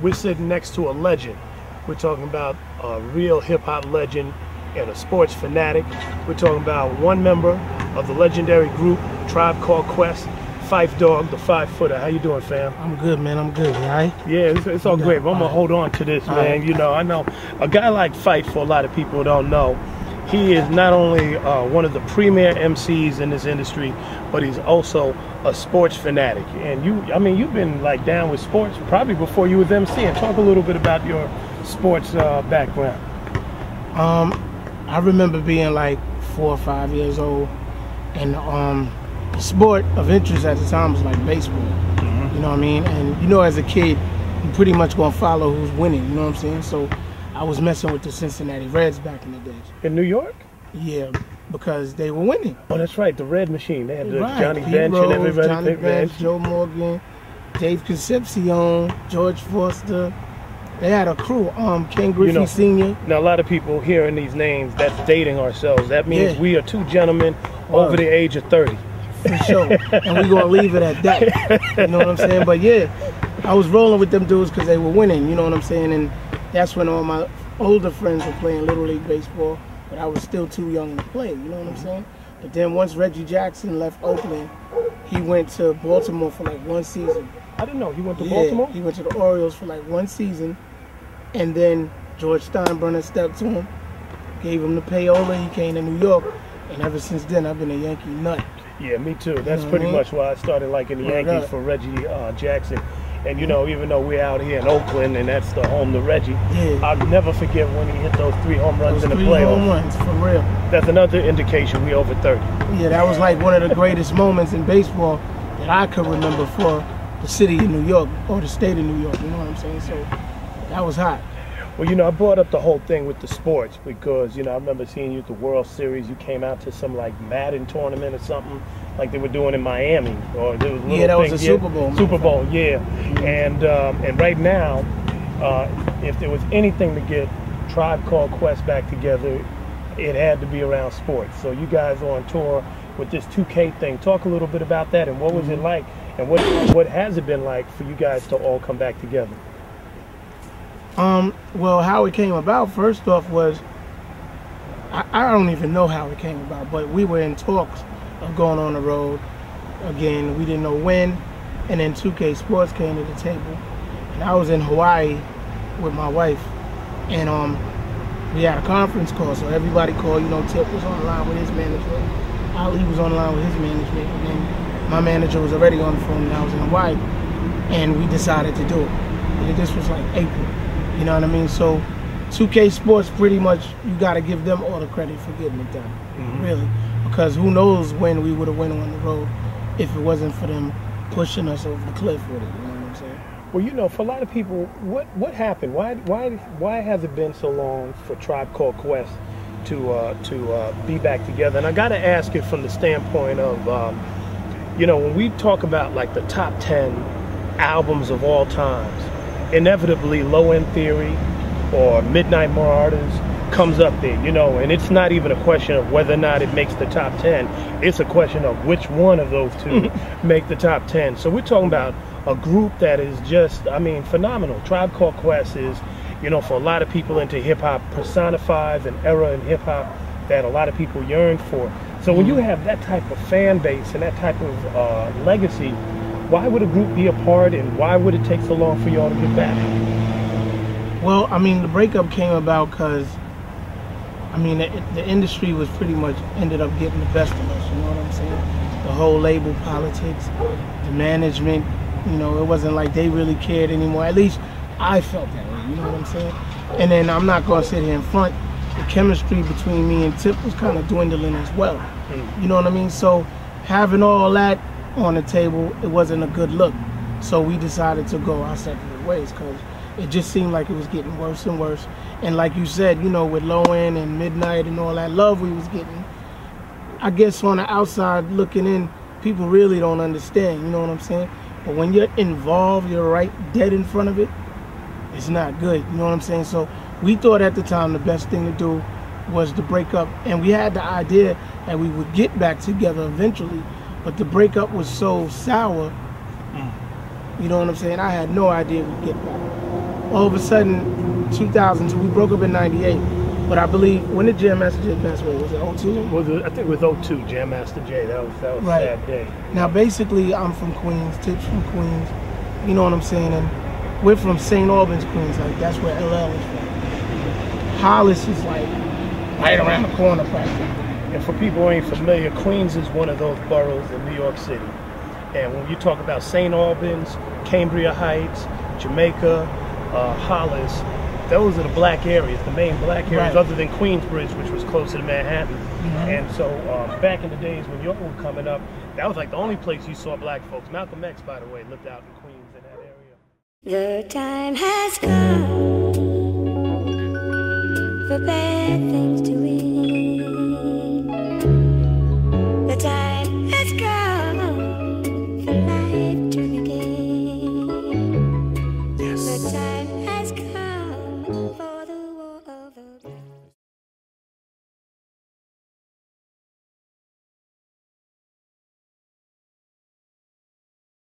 we're sitting next to a legend. We're talking about a real hip-hop legend and a sports fanatic. We're talking about one member of the legendary group Tribe Called Quest, Phife Dawg, the 5-footer. How you doing, fam? I'm good, man. I'm good. You all right? Yeah, it's all great. But I'm gonna hold on to this, man. You know, I know a guy like Phife, for a lot of people who don't know, he is not only one of the premier MCs in this industry, but he's also a sports fanatic. And you've been like down with sports probably before you was MCing. Talk a little bit about your sports background. I remember being like 4 or 5 years old, and the sport of interest at the time was like baseball. You know what I mean? And you know, as a kid, you pretty much gonna follow who's winning. You know what I'm saying? So I was messing with the Cincinnati Reds back in the days. In New York? Yeah, because they were winning. Oh, that's right, the Red Machine. They had the Johnny Pete Bench Rose, and everybody. Johnny Bench, Joe Morgan, Dave Concepcion, George Foster. They had a crew. Ken Griffey Sr. Now, a lot of people hearing these names, that's dating ourselves. That means we are two gentlemen over the age of 30. For sure. And we're going to leave it at that. You know what I'm saying? But yeah, I was rolling with them dudes because they were winning. You know what I'm saying? And that's when all my older friends were playing Little League Baseball, but I was still too young to play. You know what I'm saying? But then once Reggie Jackson left Oakland, he went to Baltimore for like 1 season. I didn't know. He went to Baltimore? He went to the Orioles for like 1 season. And then George Steinbrenner stepped to him, gave him the payola. He came to New York. And ever since then, I've been a Yankee nut. Yeah, me too. That's pretty much why I started liking the Yankees for Reggie Jackson. And you know, even though we're out here in Oakland and that's the home to Reggie, I'll never forget when he hit those 3 home runs in the playoffs. 3 home runs, for real. That's another indication we over 30. Yeah, that was like one of the greatest moments in baseball that I could remember for the city of New York or the state of New York. You know what I'm saying? So that was hot. Well, you know, I brought up the whole thing with the sports because, you know, I remember seeing you at the World Series. You came out to some, like, Madden tournament or something like they were doing in Miami. Or there was that was a Super Bowl. Super Bowl, yeah. And right now, if there was anything to get Tribe Called Quest back together, it had to be around sports. So you guys are on tour with this 2K thing. Talk a little bit about that and what was it like and what has it been like for you guys to all come back together? Well, how it came about, first off, was I don't even know how it came about, but we were in talks of going on the road again. We didn't know when, and then 2K Sports came to the table, and I was in Hawaii with my wife, and we had a conference call, so everybody called. You know, Tip was on the line with his manager, Ali was on the line with his management, and then my manager was already on the phone, and I was in Hawaii, and we decided to do it. And this was like April. You know what I mean? So 2K Sports, pretty much, you got to give them all the credit for getting it done, really. Because who knows when we would have went on the road if it wasn't for them pushing us over the cliff with it, you know what I'm saying? Well, you know, for a lot of people, what happened? Why has it been so long for Tribe Called Quest to be back together? And I got to ask it from the standpoint of, you know, when we talk about like the top 10 albums of all times, inevitably Low End Theory or Midnight Marauders comes up there, you know, and it's not even a question of whether or not it makes the top 10. It's a question of which one of those two make the top 10. So we're talking about a group that is just, I mean, phenomenal. Tribe Called Quest is, you know, for a lot of people into hip-hop, personifies an era in hip-hop that a lot of people yearn for. So when you have that type of fan base and that type of legacy, why would a group be apart, and why would it take so long for y'all to get back? Well, I mean, the breakup came about because, I mean, the industry was pretty much ended up getting the best of us, you know what I'm saying? The whole label politics, the management, you know, it wasn't like they really cared anymore. At least I felt that way, you know what I'm saying? And then I'm not going to sit here in front. The chemistry between me and Tip was kind of dwindling as well. You know what I mean? So having all that on the table, it wasn't a good look. So we decided to go our separate ways because it just seemed like it was getting worse and worse. And like you said, you know, with Low End and Midnight and all that love we was getting, I guess on the outside looking in, people really don't understand, you know what I'm saying? But when you're involved, you're right dead in front of it, it's not good, you know what I'm saying? So we thought at the time the best thing to do was to break up, and we had the idea that we would get back together eventually, but the breakup was so sour, you know what I'm saying? I had no idea we'd get back. all of a sudden, 2002, we broke up in 98. But I believe, when did Jam Master Jay pass away? Was it 02? I think it was 02, Jam Master Jay. That was right. a sad day. Now, basically, I'm from Queens, Tip's from Queens, you know what I'm saying? And we're from St. Albans, Queens, like that's where LL is from. Hollis is like right around the corner practically. And for people who ain't familiar, Queens is one of those boroughs in New York City. And when you talk about St. Albans, Cambria Heights, Jamaica, Hollis, those are the black areas, the main black areas, right. other than Queensbridge, which was closer to Manhattan. Mm-hmm. And so back in the days when y'all were coming up, that was like the only place you saw black folks. Malcolm X, by the way, lived out in Queens in that area. The time has come.